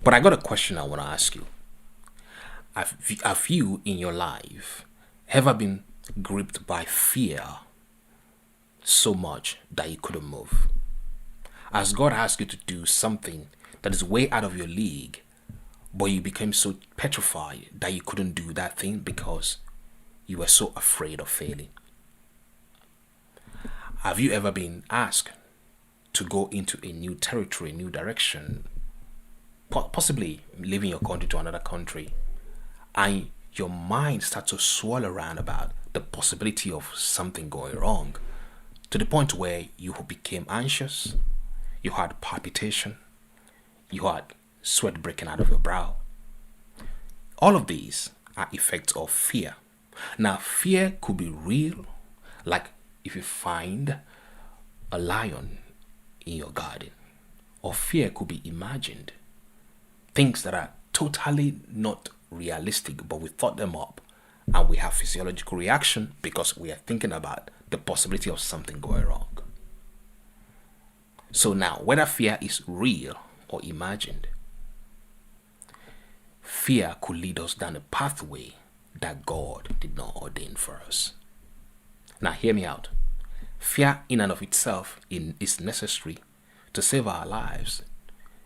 But I got a question I want to ask you. Have you in your life ever been gripped by fear so much that you couldn't move? Has God asked you to do something that is way out of your league, but you became so petrified that you couldn't do that thing because you were so afraid of failing? Have you ever been asked to go into a new territory, a new direction, possibly leaving your country to another country, and your mind starts to swirl around about the possibility of something going wrong, to the point where you became anxious, you had palpitation, you had sweat breaking out of your brow? All of these are effects of fear. Now, fear could be real, like if you find a lion in your garden, or fear could be imagined, things that are totally not realistic, but we thought them up and we have physiological reaction because we are thinking about the possibility of something going wrong. So now, whether fear is real or imagined, fear could lead us down a pathway that God did not ordain for us. Now, hear me out. Fear in and of itself is necessary to save our lives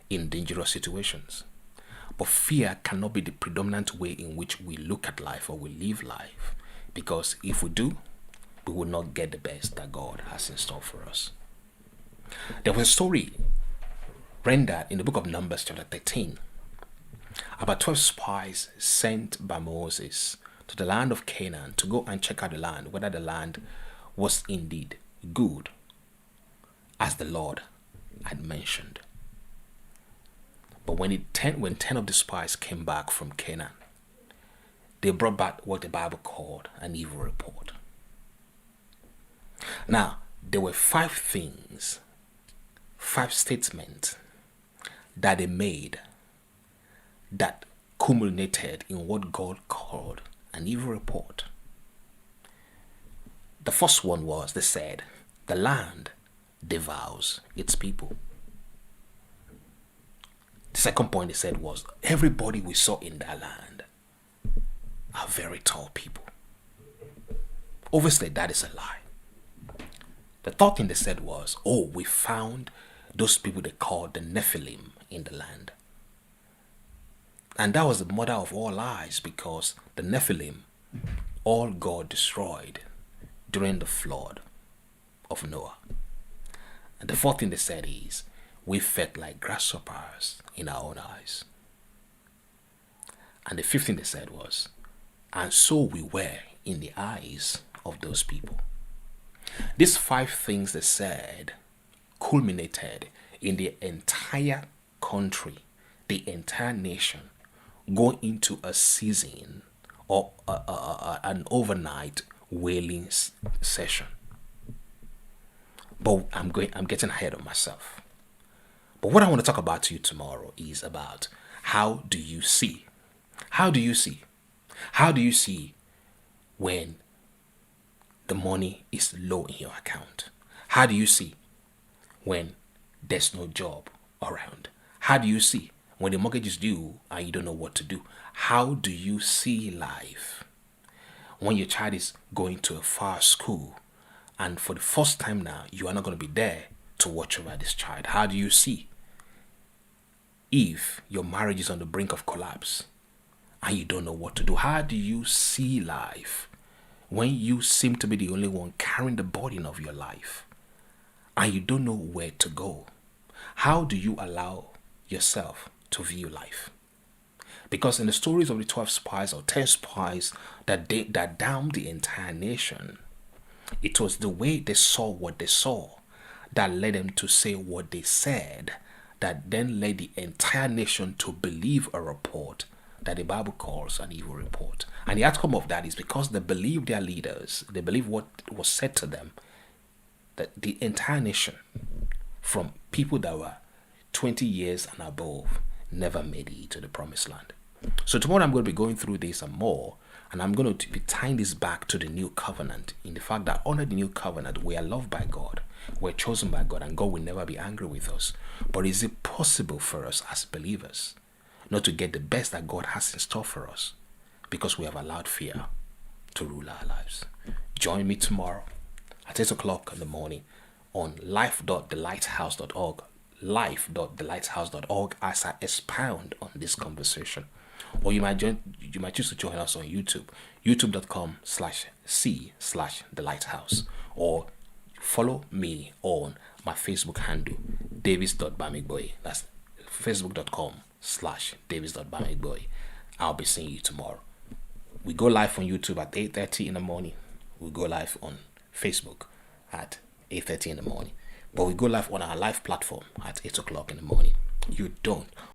in dangerous situations. But fear cannot be the predominant way in which we look at life or we live life, because if we do, we will not get the best that God has in store for us. There was a story rendered in the book of Numbers chapter 13 about 12 spies sent by Moses to the land of Canaan to go and check out the land, whether the land was indeed good, as the Lord had mentioned. But when 10 of the spies came back from Canaan, they brought back what the Bible called an evil report. Now, there were 5 things, 5 statements that they made that culminated in what God called an evil report. The first one was, they said, the land devours its people. The second point they said was, everybody we saw in that land are very tall people. Obviously, that is a lie. The third thing they said was, we found those people they called the Nephilim in the land. And that was the mother of all lies, because the Nephilim, all God destroyed during the flood of Noah. And the fourth thing they said is, we felt like grasshoppers in our own eyes. And the fifth thing they said was, and so we were in the eyes of those people. These 5 things they said culminated in the entire country, the entire nation, going into a season or an overnight wailing session. But I'm getting ahead of myself. But what I want to talk about to you tomorrow is about, how do you see? How do you see? How do you see when the money is low in your account? How do you see when there's no job around? How do you see when the mortgage is due and you don't know what to do? How do you see life when your child is going to a far school and for the first time now you are not going to be there to watch over this child? How do you see if your marriage is on the brink of collapse and you don't know what to do? How do you see life when you seem to be the only one carrying the burden of your life and you don't know where to go? How do you allow yourself to view life? Because in the stories of the 12 spies or 10 spies that damned the entire nation, it was the way they saw what they saw that led them to say what they said, that then led the entire nation to believe a report that the Bible calls an evil report. And the outcome of that is because they believed their leaders, they believed what was said to them, that the entire nation, from people that were 20 years and above, never made it to the promised land. So tomorrow I'm going to be going through this and more, and I'm going to be tying this back to the new covenant, in the fact that under the new covenant we are loved by God, we're chosen by God, and God will never be angry with us. But is it possible for us as believers not to get the best that God has in store for us, because we have allowed fear to rule our lives. Join me tomorrow at 8 o'clock in the morning on life.thelighthouse.org, life.thelighthouse.org, as I expound on this conversation. Or you might choose to join us on YouTube, youtube.com/c/thelighthouse, or follow me on my Facebook handle, davis.bamigboy. That's facebook.com/davis.bamigboy. I'll be seeing you tomorrow. We go live on YouTube at 8:30 in the morning. We go live on Facebook at 8:30 in the morning. But we go live on our live platform at 8 o'clock in the morning. You don't